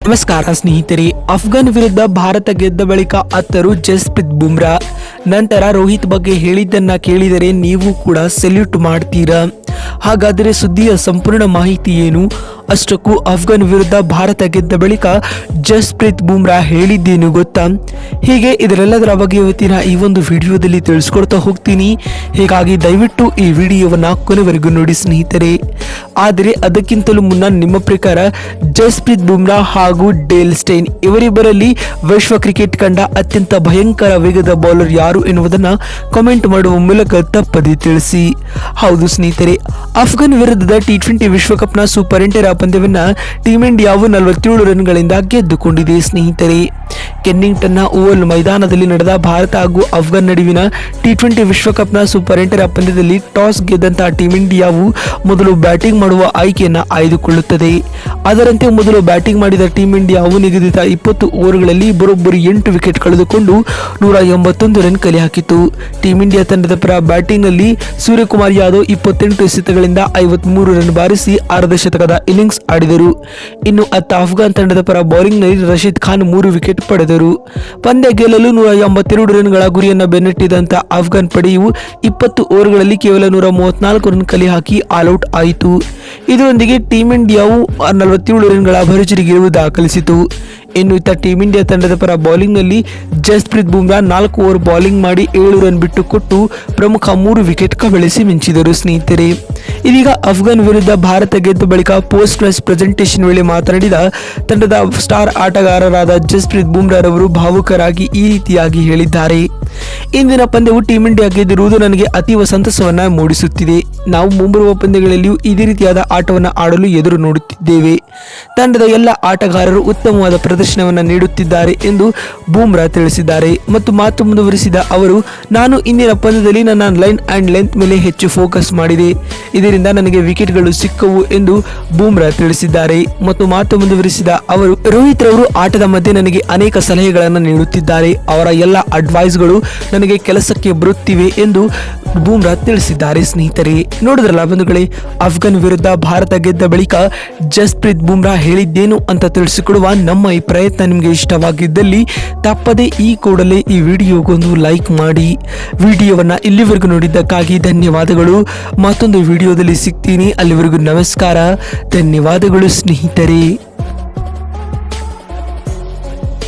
ನಮಸ್ಕಾರ ಸ್ನೇಹಿತರೆ, ಅಫ್ಘಾನ್ ವಿರುದ್ಧ ಭಾರತ ಗೆದ್ದ ಬಳಿಕ ಅತ್ತರು ಜಸ್ಪ್ರೀತ್ ಬುಮ್ರಾ. ನಂತರ ರೋಹಿತ್ ಬಗ್ಗೆ ಹೇಳಿದ್ದನ್ನ ಕೇಳಿದರೆ ನೀವು ಕೂಡ ಸೆಲ್ಯೂಟ್ ಮಾಡ್ತೀರಾ. ಹಾಗಾದರೆ ಸುದ್ದಿಯ ಸಂಪೂರ್ಣ ಮಾಹಿತಿ ಏನು? ಅಷ್ಟಕ್ಕೂ ಅಫ್ಘಾನ್ ವಿರುದ್ಧ ಭಾರತ ಗೆದ್ದ ಬಳಿಕ ಜಸ್ಪ್ರೀತ್ ಬುಮ್ರಾ ಹೇಳಿದ್ದೇನು ಗೊತ್ತಾ? ಹೀಗೆ ಇದರೆಲ್ಲದರ ಬಗ್ಗೆ ಇವತ್ತಿನ ಈ ಒಂದು ವಿಡಿಯೋದಲ್ಲಿ ತಿಳಿಸ್ಕೊಡ್ತಾ ಹೋಗ್ತೀನಿ. ಹೀಗಾಗಿ ದಯವಿಟ್ಟು ಈ ವಿಡಿಯೋವನ್ನ ಕೊನೆವರೆಗೂ ನೋಡಿ ಸ್ನೇಹಿತರೆ. ಆದರೆ ಅದಕ್ಕಿಂತಲೂ ಮುನ್ನ ನಿಮ್ಮ ಪ್ರಕಾರ ಜಸ್ಪ್ರೀತ್ ಬುಮ್ರಾ ಹಾಗೂ ಡೇಲ್ ಸ್ಟೇನ್ ಇವರಿಬ್ಬರಲ್ಲಿ ವಿಶ್ವ ಕ್ರಿಕೆಟ್ ಕಂಡ ಅತ್ಯಂತ ಭಯಂಕರ ವೇಗದ ಬೌಲರ್ ಯಾರು ಎನ್ನುವುದನ್ನು ಕಾಮೆಂಟ್ ಮಾಡುವ ಮೂಲಕ ತಪ್ಪದೆ ತಿಳಿಸಿ. ಹೌದು ಸ್ನೇಹಿತರೆ, ಅಫ್ಘಾನ್ ವಿರುದ್ಧದ T20 ವಿಶ್ವಕಪ್ನ ಸೂಪರ್ 8ರ ಪಂದ್ಯವನ್ನ ಟೀಂ ಇಂಡಿಯಾವು 47 ರನ್ಗಳಿಂದ ಗೆದ್ದುಕೊಂಡಿದೆ ಸ್ನೇಹಿತರೆ. ಕೆನ್ನಿಂಗ್ಟನ್ನ ಓವಲ್ ಮೈದಾನದಲ್ಲಿ ನಡೆದ ಭಾರತ ಹಾಗೂ ಅಫ್ಘಾನ್ ನಡುವಿನ T20 ವಿಶ್ವಕಪ್ನ ಸೂಪರ್ 8ರ ಪಂದ್ಯದಲ್ಲಿ ಟಾಸ್ ಗೆದ್ದಂತಹ ಟೀಂ ಇಂಡಿಯಾವು ಮೊದಲು ಬ್ಯಾಟಿಂಗ್ ಮಾಡುವ ಆಯ್ಕೆಯನ್ನು ಆಯ್ದುಕೊಳ್ಳುತ್ತದೆ. ಅದರಂತೆ ಮೊದಲು ಬ್ಯಾಟಿಂಗ್ ಮಾಡಿದ ಟೀಂ ಇಂಡಿಯಾವು ನಿಗದಿತ 20 ಓವರ್ಗಳಲ್ಲಿ ಬರೋಬ್ಬರಿ 8 ವಿಕೆಟ್ ಕಳೆದುಕೊಂಡು 181 ರನ್ ಕಲೆ ಹಾಕಿತು. ಟೀಂ ಇಂಡಿಯಾ ತಂಡದ ಪರ ಬ್ಯಾಟಿಂಗ್ನಲ್ಲಿ ಸೂರ್ಯಕುಮಾರ್ ಯಾದವ್ 28 ಎಸೆತಗಳಿಂದ 53 ರನ್ ಬಾರಿಸಿ ಅರ್ಧ ಶತಕದ ಇನ್ನಿಂಗ್ಸ್ ಆಡಿದರು. ಇನ್ನು ಅತ್ತ ಅಫ್ಘಾನ್ ತಂಡದ ಪರ ಬೌಲಿಂಗ್ನಲ್ಲಿ ರಶೀದ್ ಖಾನ್ 3 ವಿಕೆಟ್ ಪಡೆದರು. ಪಂದ್ಯ ಗೆಲ್ಲಲು 182 ರನ್ಗಳ ಗುರಿಯನ್ನು ಬೆನ್ನಟ್ಟಿದಂತ ಅಫ್ಘಾನ್ ಪಡೆಯು 20 ಓವರ್ಗಳಲ್ಲಿ ಕೇವಲ 134 ರನ್ ಕಲೆ ಹಾಕಿ ಆಲ್ಔಟ್ ಆಯಿತು. ಇದರೊಂದಿಗೆ ಟೀಂ ಇಂಡಿಯಾವು 47 ರನ್ಗಳ ಭರ್ಜರಿ ಗೆಲುವು ದಾಖಲಿಸಿತು. ಇನ್ನು ಇತ್ತ ಟೀಂ ಇಂಡಿಯಾ ತಂಡದ ಪರ ಬೌಲಿಂಗ್ನಲ್ಲಿ ಜಸ್ಪ್ರೀತ್ ಬುಮ್ರಾ 4 ಓವರ್ ಬೌಲಿಂಗ್ ಮಾಡಿ 7 ರನ್ ಬಿಟ್ಟು ಕೊಟ್ಟು ಪ್ರಮುಖ 3 ವಿಕೆಟ್ ಕಬಳಿಸಿ ಮಿಂಚಿದರು ಸ್ನೇಹಿತರೆ. ಇದೀಗ ಅಫ್ಘಾನ್ ವಿರುದ್ಧ ಭಾರತ ಗೆದ್ದ ಬಳಿಕ ಪೋಸ್ಟ್ ಮ್ಯಾಚ್ ಪ್ರೆಸೆಂಟೇಷನ್ ವೇಳೆ ಮಾತನಾಡಿದ ತಂಡದ ಸ್ಟಾರ್ ಆಟಗಾರರಾದ ಜಸ್ಪ್ರೀತ್ ಬುಮ್ರಾ ರವರು ಭಾವುಕರಾಗಿ ಈ ರೀತಿಯಾಗಿ ಹೇಳಿದ್ದಾರೆ. ಇಂದಿನ ಪಂದ್ಯವು ಟೀಂ ಇಂಡಿಯಾ ಗೆದ್ದಿರುವುದು ನನಗೆ ಅತೀವ ಸಂತಸವನ್ನ ಮೂಡಿಸುತ್ತಿದೆ. ನಾವು ಮುಂಬರುವ ಪಂದ್ಯಗಳಲ್ಲಿಯೂ ಇದೇ ರೀತಿಯಾದ ಆಟವನ್ನು ಆಡಲು ಎದುರು ನೋಡುತ್ತಿದ್ದೇವೆ. ತಂಡದ ಎಲ್ಲ ಆಟಗಾರರು ಉತ್ತಮವಾದ ಪ್ರದರ್ಶನವನ್ನು ನೀಡುತ್ತಿದ್ದಾರೆ ಎಂದು ಬುಮ್ರಾ ತಿಳಿಸಿದ್ದಾರೆ. ಮತ್ತು ಮಾತು ಮುಂದುವರಿಸಿದ ಅವರು, ನಾನು ಇಂದಿನ ಪಂದ್ಯದಲ್ಲಿ ನನ್ನ ಲೈನ್ ಅಂಡ್ ಲೆಂತ್ ಮೇಲೆ ಹೆಚ್ಚು ಫೋಕಸ್ ಮಾಡಿದೆ. ಇದರಿಂದ ನನಗೆ ವಿಕೆಟ್ಗಳು ಸಿಕ್ಕವು ಎಂದು ಬುಮ್ರಾ ತಿಳಿಸಿದ್ದಾರೆ. ಮತ್ತು ಮಾತು ಮುಂದುವರಿಸಿದ ಅವರು, ರೋಹಿತ್ ರವರು ಆಟದ ಮಧ್ಯೆ ನನಗೆ ಅನೇಕ ಸಲಹೆಗಳನ್ನು ನೀಡುತ್ತಿದ್ದಾರೆ. ಅವರ ಎಲ್ಲ ಅಡ್ವೈಸ್ಗಳು ನನಗೆ ಕೆಲಸಕ್ಕೆ ಬರುತ್ತಿವೆ ಎಂದು ಬುಮ್ರಾ ತಿಳಿಸಿದ್ದಾರೆ. ಸ್ನೇಹಿತರೆ, ನೋಡಿದ್ರಲ್ಲ ಬಂಧುಗಳೇ, ಅಫ್ಘಾನ್ ವಿರುದ್ಧ ಭಾರತ ಗೆದ್ದ ಬಳಿಕ ಜಸ್ಪ್ರೀತ್ ಬುಮ್ರಾ ಹೇಳಿದ್ದೇನು ಅಂತ ತಿಳಿಸಿಕೊಡುವ ನಮ್ಮ ಈ ಪ್ರಯತ್ನ ನಿಮಗೆ ಇಷ್ಟವಾಗಿದ್ದಲ್ಲಿ ತಪ್ಪದೆ ಈ ಕೂಡಲೇ ಈ ವಿಡಿಯೋಗೊಂದು ಲೈಕ್ ಮಾಡಿ. ವಿಡಿಯೋವನ್ನ ಇಲ್ಲಿವರೆಗೂ ನೋಡಿದ್ದಕ್ಕಾಗಿ ಧನ್ಯವಾದಗಳು. ಮತ್ತೊಂದು ವಿಡಿಯೋದಲ್ಲಿ ಸಿಗ್ತೀನಿ. ಅಲ್ಲಿವರೆಗೂ ನಮಸ್ಕಾರ, ಧನ್ಯವಾದಗಳು ಸ್ನೇಹಿತರೆ.